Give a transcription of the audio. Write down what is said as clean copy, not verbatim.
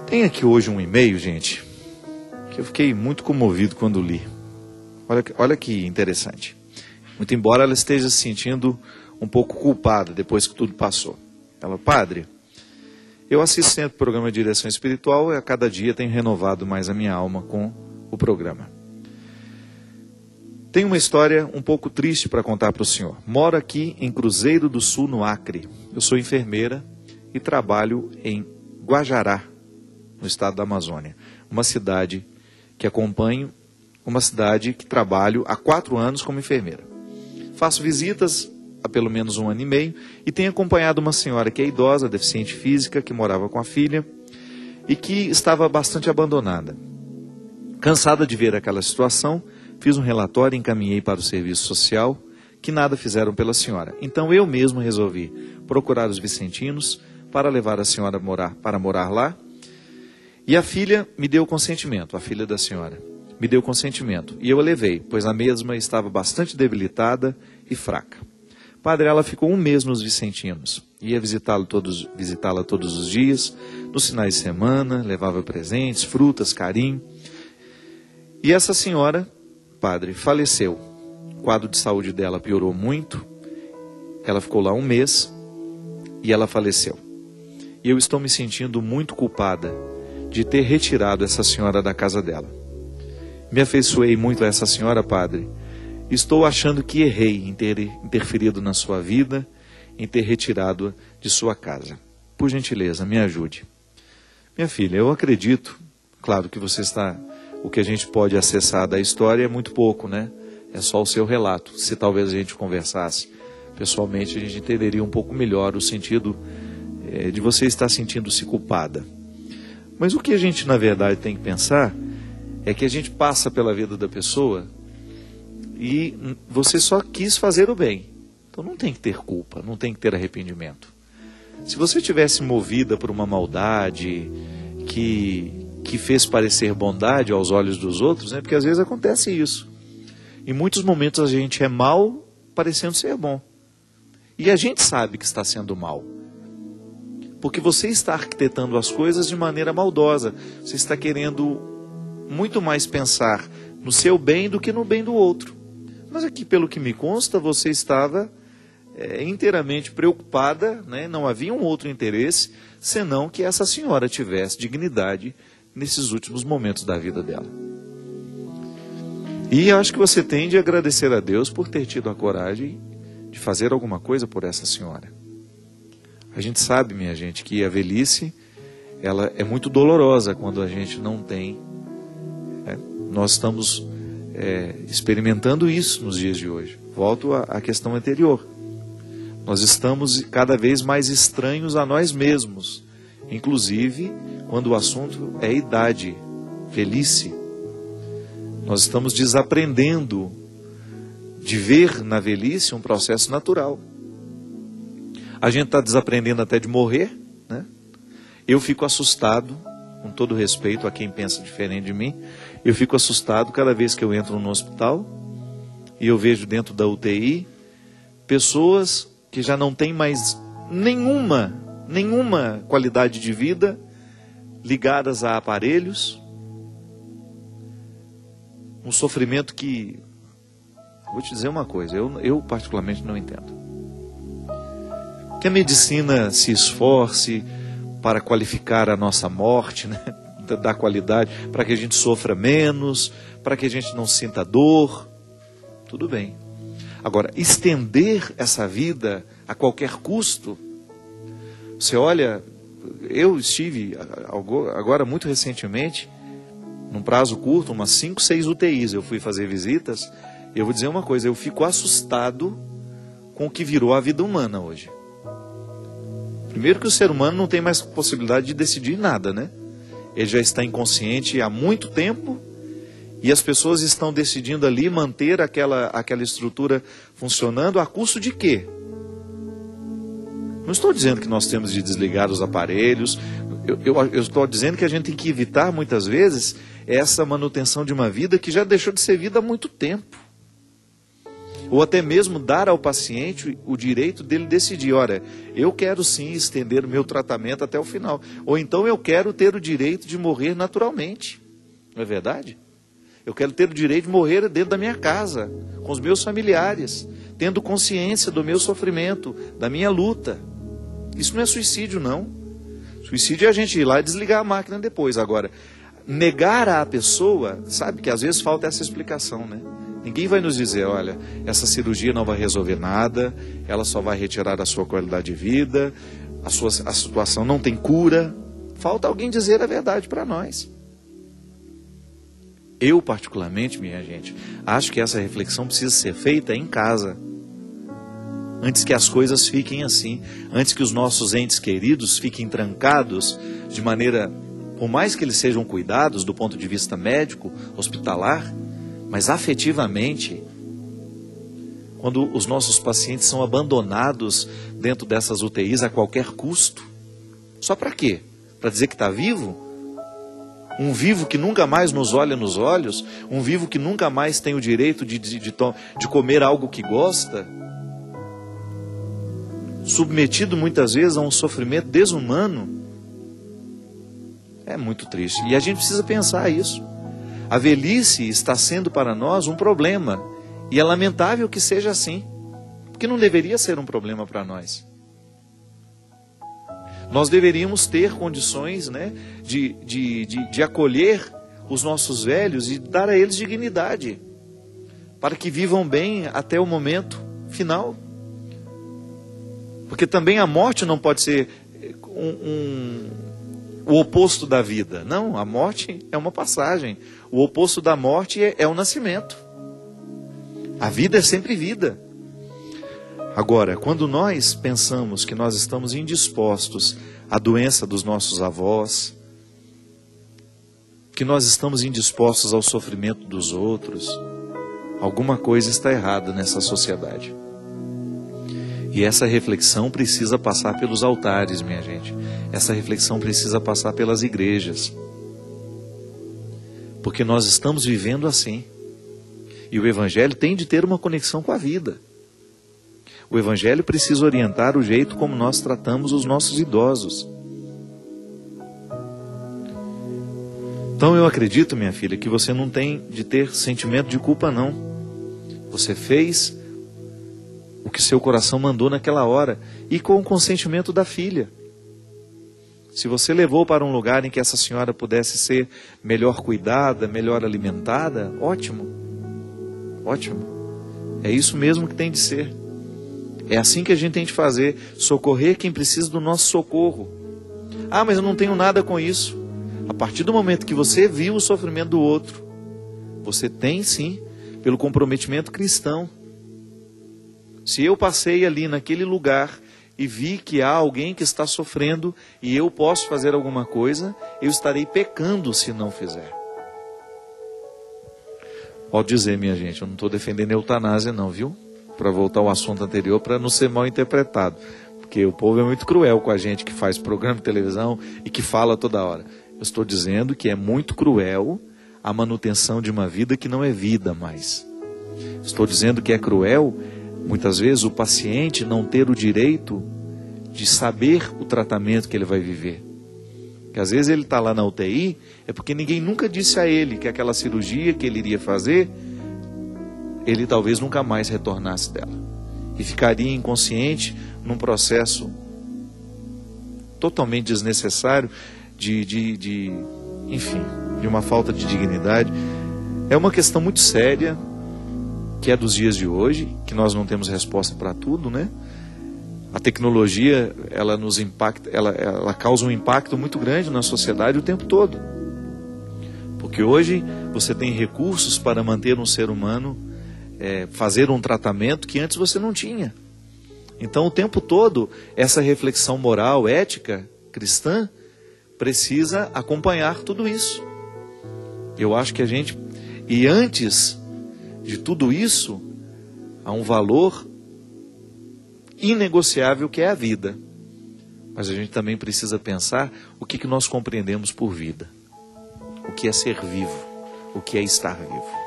Tem aqui hoje um e-mail, gente, que eu fiquei muito comovido quando li. Olha que interessante. Muito embora ela esteja se sentindo um pouco culpada depois que tudo passou. Ela: padre, eu assisto sempre o programa de direção espiritual e a cada dia tenho renovado mais a minha alma com o programa. Tenho uma história um pouco triste para contar para o senhor. Moro aqui em Cruzeiro do Sul, no Acre. Eu sou enfermeira e trabalho em Guajará, no estado da Amazônia. Uma cidade que acompanho, uma cidade que trabalho há 4 anos como enfermeira. Faço visitas há pelo menos 1 ano e meio e tenho acompanhado uma senhora que é idosa, deficiente física, que morava com a filha e que estava bastante abandonada. Cansada de ver aquela situação, fiz um relatório e encaminhei para o serviço social, que nada fizeram pela senhora. Então eu mesmo resolvi procurar os vicentinos para levar a senhora para morar lá. E a filha me deu consentimento, a filha da senhora me deu consentimento. E eu a levei, pois a mesma estava bastante debilitada e fraca. Padre, ela ficou 1 mês nos vicentinos. Ia visitá-la todos os dias, nos finais de semana, levava presentes, frutas, carinho. E essa senhora, padre, faleceu. O quadro de saúde dela piorou muito. Ela ficou lá 1 mês e ela faleceu. E eu estou me sentindo muito culpada de ter retirado essa senhora da casa dela. Me afeiçoei muito a essa senhora, padre. Estou achando que errei em ter interferido na sua vida, em ter retirado-a de sua casa. Por gentileza, me ajude. Minha filha, eu acredito, claro que o que a gente pode acessar da história é muito pouco, né? É só o seu relato. Se talvez a gente conversasse pessoalmente, a gente entenderia um pouco melhor o sentido de você estar sentindo-se culpada. Mas o que a gente, na verdade, tem que pensar é que a gente passa pela vida da pessoa e você só quis fazer o bem. Então não tem que ter culpa, não tem que ter arrependimento. Se você tivesse movida por uma maldade que fez parecer bondade aos olhos dos outros, né? Porque às vezes acontece isso. Em muitos momentos a gente é mal parecendo ser bom. E a gente sabe que está sendo mal. Porque você está arquitetando as coisas de maneira maldosa. Você está querendo muito mais pensar no seu bem do que no bem do outro. Mas aqui, pelo que me consta, você estava inteiramente preocupada, né? Não havia um outro interesse, senão que essa senhora tivesse dignidade nesses últimos momentos da vida dela. E eu acho que você tem de agradecer a Deus por ter tido a coragem de fazer alguma coisa por essa senhora. A gente sabe, minha gente, que a velhice ela é muito dolorosa quando a gente não tem. Nós estamos experimentando isso nos dias de hoje. Volto à questão anterior. Nós estamos cada vez mais estranhos a nós mesmos, inclusive quando o assunto é idade, velhice. Nós estamos desaprendendo de ver na velhice um processo natural. A gente está desaprendendo até de morrer, né? Eu fico assustado, com todo respeito a quem pensa diferente de mim, eu fico assustado cada vez que eu entro no hospital e eu vejo dentro da UTI pessoas que já não têm mais nenhuma qualidade de vida, ligadas a aparelhos, um sofrimento que, vou te dizer uma coisa, eu particularmente não entendo. Que a medicina se esforce para qualificar a nossa morte, né? Dar qualidade, para que a gente sofra menos, para que a gente não sinta dor, tudo bem. Agora, estender essa vida a qualquer custo, você olha, eu estive agora muito recentemente, num prazo curto, umas 5, 6 UTIs, eu fui fazer visitas, e eu vou dizer uma coisa, eu fico assustado com o que virou a vida humana hoje. Primeiro que o ser humano não tem mais possibilidade de decidir nada, né? Ele já está inconsciente há muito tempo e as pessoas estão decidindo ali manter aquela estrutura funcionando a custo de quê? Não estou dizendo que nós temos de desligar os aparelhos, eu estou dizendo que a gente tem que evitar muitas vezes essa manutenção de uma vida que já deixou de ser vida há muito tempo. Ou até mesmo dar ao paciente o direito dele decidir, olha, eu quero sim estender o meu tratamento até o final. Ou então eu quero ter o direito de morrer naturalmente. Não é verdade? Eu quero ter o direito de morrer dentro da minha casa, com os meus familiares, tendo consciência do meu sofrimento, da minha luta. Isso não é suicídio, não. Suicídio é a gente ir lá e desligar a máquina depois. Agora, negar à pessoa, sabe que às vezes falta essa explicação, né? Ninguém vai nos dizer, olha, essa cirurgia não vai resolver nada, ela só vai retirar a sua qualidade de vida, a situação não tem cura. Falta alguém dizer a verdade para nós. Eu, particularmente, minha gente, acho que essa reflexão precisa ser feita em casa. Antes que as coisas fiquem assim, antes que os nossos entes queridos fiquem trancados de maneira, por mais que eles sejam cuidados do ponto de vista médico, hospitalar, mas afetivamente, quando os nossos pacientes são abandonados dentro dessas UTIs a qualquer custo, só para quê? Para dizer que está vivo? Um vivo que nunca mais nos olha nos olhos, um vivo que nunca mais tem o direito de comer algo que gosta, submetido muitas vezes a um sofrimento desumano. É muito triste. E a gente precisa pensar isso. A velhice está sendo para nós um problema. E é lamentável que seja assim. Porque não deveria ser um problema para nós. Nós deveríamos ter condições, né, de acolher os nossos velhos e dar a eles dignidade. Para que vivam bem até o momento final. Porque também a morte não pode ser o oposto da vida. Não, a morte é uma passagem. O oposto da morte é o nascimento. A vida é sempre vida. Agora, quando nós pensamos que nós estamos indispostos à doença dos nossos avós, que nós estamos indispostos ao sofrimento dos outros, alguma coisa está errada nessa sociedade. E essa reflexão precisa passar pelos altares, minha gente. Essa reflexão precisa passar pelas igrejas. Porque nós estamos vivendo assim. E o Evangelho tem de ter uma conexão com a vida. O Evangelho precisa orientar o jeito como nós tratamos os nossos idosos. Então eu acredito, minha filha, que você não tem de ter sentimento de culpa, não. Você fez o que seu coração mandou naquela hora, e com o consentimento da filha. Se você levou para um lugar em que essa senhora pudesse ser melhor cuidada, melhor alimentada, ótimo. Ótimo. É isso mesmo que tem de ser. É assim que a gente tem de fazer, socorrer quem precisa do nosso socorro. Ah, mas eu não tenho nada com isso. A partir do momento que você viu o sofrimento do outro, você tem sim, pelo comprometimento cristão. Se eu passei ali naquele lugar e vi que há alguém que está sofrendo e eu posso fazer alguma coisa, eu estarei pecando se não fizer. Pode dizer, minha gente, eu não estou defendendo a eutanásia não, viu? Para voltar ao assunto anterior, para não ser mal interpretado. Porque o povo é muito cruel com a gente que faz programa de televisão e que fala toda hora. Eu estou dizendo que é muito cruel a manutenção de uma vida que não é vida mais. Estou dizendo que é cruel muitas vezes o paciente não ter o direito de saber o tratamento que ele vai viver. Que às vezes ele está lá na UTI, é porque ninguém nunca disse a ele que aquela cirurgia que ele iria fazer, ele talvez nunca mais retornasse dela. E ficaria inconsciente num processo totalmente desnecessário enfim, de uma falta de dignidade. É uma questão muito séria, que é dos dias de hoje, que nós não temos resposta para tudo, né? A tecnologia, ela nos impacta, ela causa um impacto muito grande na sociedade o tempo todo. Porque hoje você tem recursos para manter um ser humano, fazer um tratamento que antes você não tinha. Então o tempo todo, essa reflexão moral, ética, cristã, precisa acompanhar tudo isso. Eu acho que e antes de tudo isso, há um valor inegociável que é a vida. Mas a gente também precisa pensar o que nós compreendemos por vida. O que é ser vivo, o que é estar vivo.